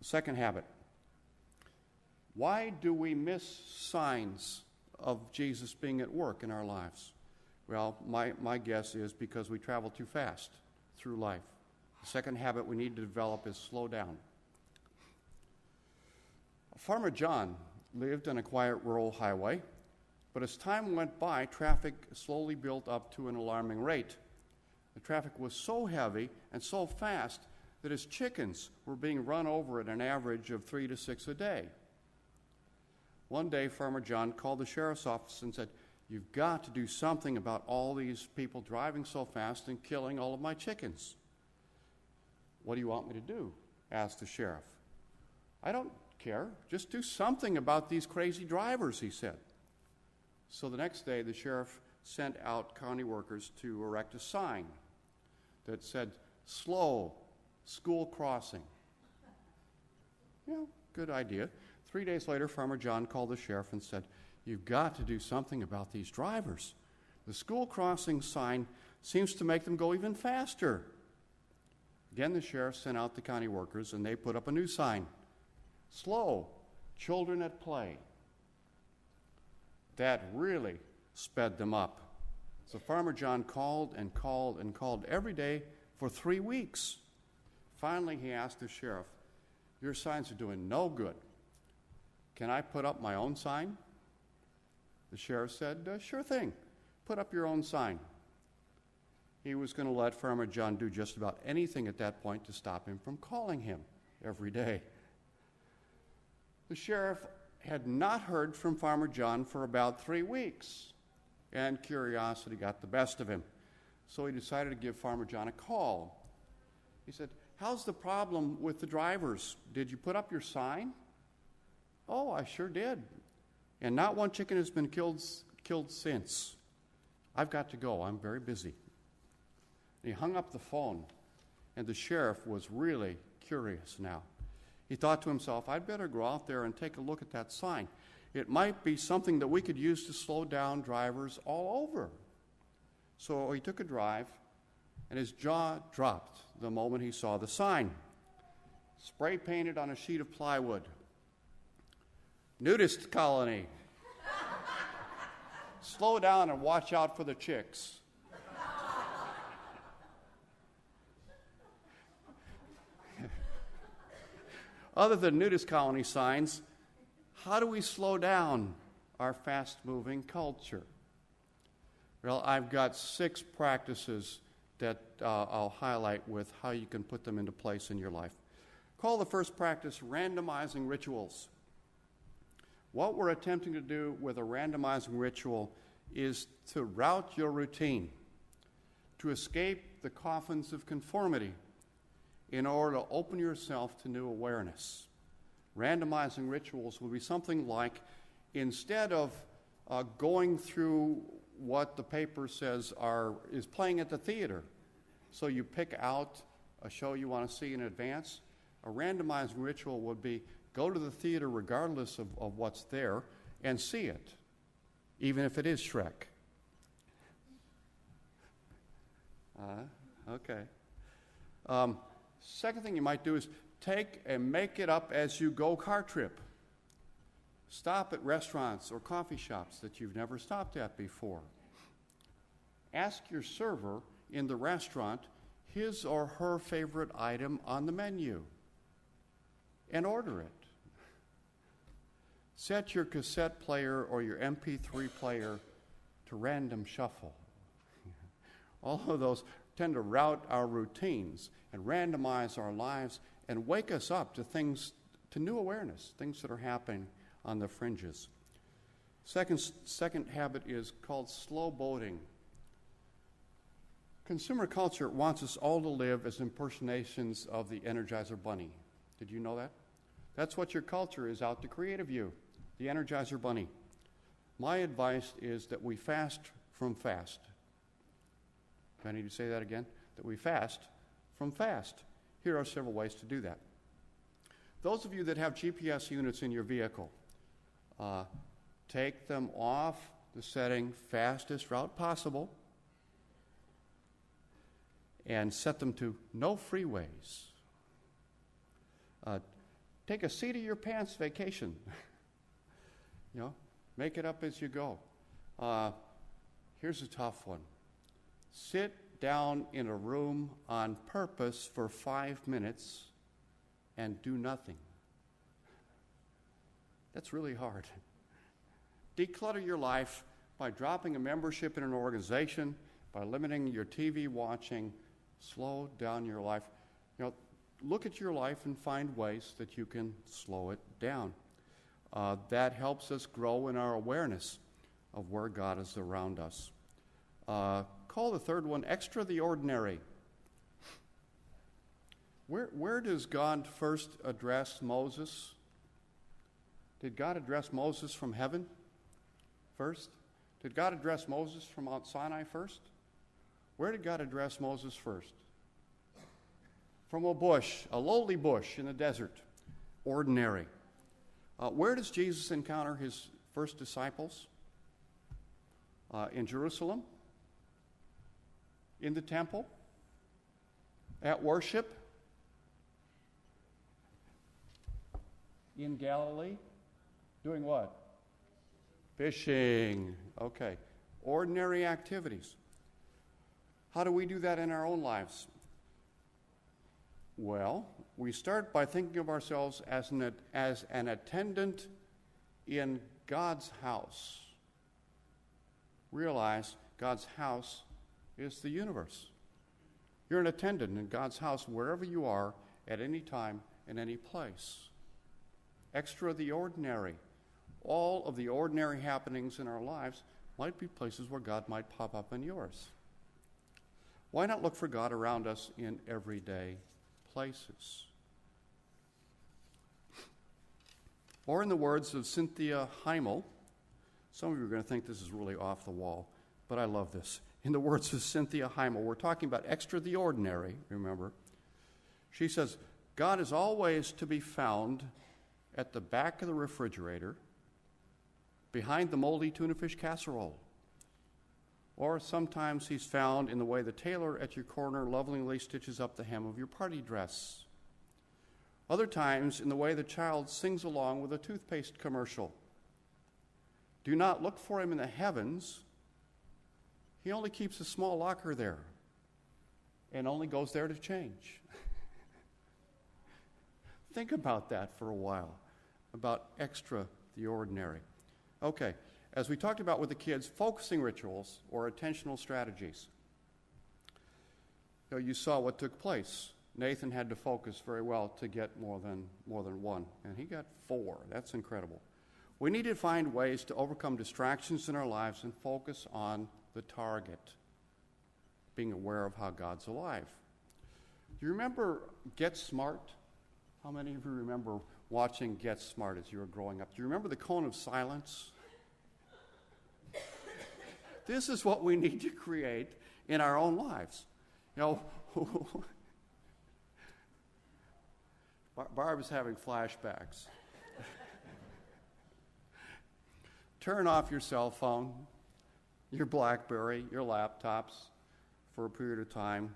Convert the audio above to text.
Second habit. Why do we miss signs of Jesus being at work in our lives? Well, my guess is because we travel too fast through life. The second habit we need to develop is slow down. Farmer John lived on a quiet rural highway, but as time went by, traffic slowly built up to an alarming rate. The traffic was so heavy and so fast that his chickens were being run over at an average of 3 to 6 a day. One day, Farmer John called the sheriff's office and said, "You've got to do something about all these people driving so fast and killing all of my chickens." "What do you want me to do?" asked the sheriff. "I don't care. Just do something about these crazy drivers," he said. So the next day, the sheriff sent out county workers to erect a sign that said, "Slow, school crossing." Yeah, good idea. 3 days later, Farmer John called the sheriff and said, "You've got to do something about these drivers. The school crossing sign seems to make them go even faster." Again, the sheriff sent out the county workers, and they put up a new sign, "Slow, children at play." That really sped them up. So Farmer John called and called and called every day for 3 weeks. Finally, he asked the sheriff, "Your signs are doing no good. Can I put up my own sign?" The sheriff said, "Sure thing. Put up your own sign." He was going to let Farmer John do just about anything at that point to stop him from calling him every day. The sheriff had not heard from Farmer John for about 3 weeks, and curiosity got the best of him. So he decided to give Farmer John a call. He said, "How's the problem with the drivers? Did you put up your sign?" "Oh, I sure did. And not one chicken has been killed since. I've got to go. I'm very busy." And he hung up the phone, and the sheriff was really curious now. He thought to himself, "I'd better go out there and take a look at that sign. It might be something that we could use to slow down drivers all over." So he took a drive, and his jaw dropped the moment he saw the sign. Spray painted on a sheet of plywood, "Nudist colony. Slow down and watch out for the chicks." Other than nudist colony signs, how do we slow down our fast-moving culture? Well, I've got 6 practices that I'll highlight with how you can put them into place in your life. Call the first practice randomizing rituals. What we're attempting to do with a randomizing ritual is to route your routine, to escape the coffins of conformity in order to open yourself to new awareness. Randomizing rituals will be something like, instead of going through what the paper says is playing at the theater, so you pick out a show you want to see in advance, a randomizing ritual would be go to the theater regardless of what's there and see it, even if it is Shrek. Okay. Second thing you might do is take a make-it-up-as-you-go car trip. Stop at restaurants or coffee shops that you've never stopped at before. Ask your server in the restaurant his or her favorite item on the menu and order it. Set your cassette player or your MP3 player to random shuffle. All of those tend to route our routines and randomize our lives and wake us up to new awareness, things that are happening on the fringes. Second habit is called slow boating. Consumer culture wants us all to live as impersonations of the Energizer Bunny. Did you know that? That's what your culture is out to create of you, the Energizer Bunny. My advice is that we fast from fast. Do I need to say that again? That we fast from fast. Here are several ways to do that. Those of you that have GPS units in your vehicle, take them off the setting fastest route possible and set them to no freeways. take a seat of your pants vacation. Make it up as you go. Here's a tough one. Sit down in a room on purpose for 5 minutes and do nothing. That's really hard. Declutter your life by dropping a membership in an organization, by limiting your TV watching. Slow down your life. Look at your life and find ways that you can slow it down. That helps us grow in our awareness of where God is around us. Call the third one extra the ordinary. Where does God first address Moses? Did God address Moses from heaven first? Did God address Moses from Mount Sinai first? Where did God address Moses first? From a bush, a lowly bush in the desert, ordinary. Where does Jesus encounter his first disciples? In Jerusalem? In the temple? At worship? In Galilee? Doing what? Fishing. Okay. Ordinary activities. How do we do that in our own lives? Well, we start by thinking of ourselves as an attendant in God's house. Realize God's house is the universe. You're an attendant in God's house wherever you are, at any time, in any place. Extra the ordinary. All of the ordinary happenings in our lives might be places where God might pop up in yours. Why not look for God around us in everyday places? Or in the words of Cynthia Heimel, some of you are going to think this is really off the wall, but I love this. In the words of Cynthia Heimel, we're talking about extra the ordinary, remember. She says, God is always to be found at the back of the refrigerator, behind the moldy tuna fish casserole. Or sometimes he's found in the way the tailor at your corner lovingly stitches up the hem of your party dress. Other times in the way the child sings along with a toothpaste commercial. Do not look for him in the heavens. He only keeps a small locker there and only goes there to change. Think about that for a while, about extra the ordinary. Okay, as we talked about with the kids, focusing rituals or attentional strategies. You saw what took place. Nathan had to focus very well to get more than one, and he got 4. That's incredible. We need to find ways to overcome distractions in our lives and focus on the target, being aware of how God's alive. Do you remember Get Smart? How many of you remember watching Get Smart as you were growing up? Do you remember the cone of silence? This is what we need to create in our own lives. Barb's having flashbacks. Turn off your cell phone, your BlackBerry, your laptops for a period of time.